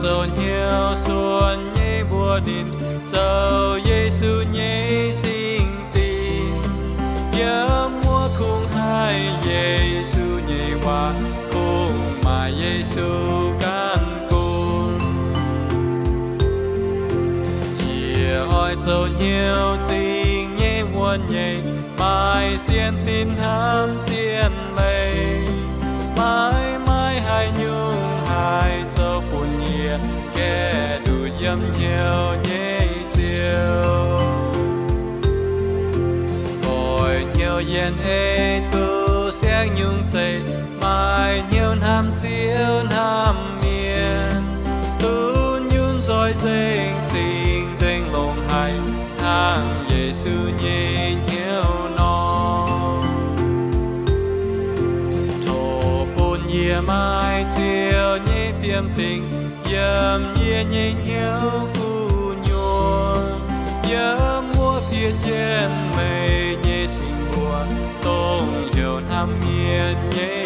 dầu nhiều xuân nhé bùa đình dầu Giêsu nhé sinh tin nhớ mua khung hai Giêsu nhé qua khung mà Giêsu can cun chia oi dầu nhiều tình nhé buồn nhé mai xiên tin ham xiên mây mãi mãi hai nhung hai cho buồn nhẹ kẻ đủ dâm nhiều nhé chiều gọi nhiều yên ê tu sẽ nhung dậy mai nhiều năm chiếu năm miền tu nhung rồi dây tình danh lòng hay hàng Giêsu nhẹ nhiều nhẹ mai chiều nhẹ phiêm tình yếm nhẹ nhẹ hiếu cu nhua nhớ mua phía trên mây nhẹ sinh buồn tông hiểu nam miền nhẹ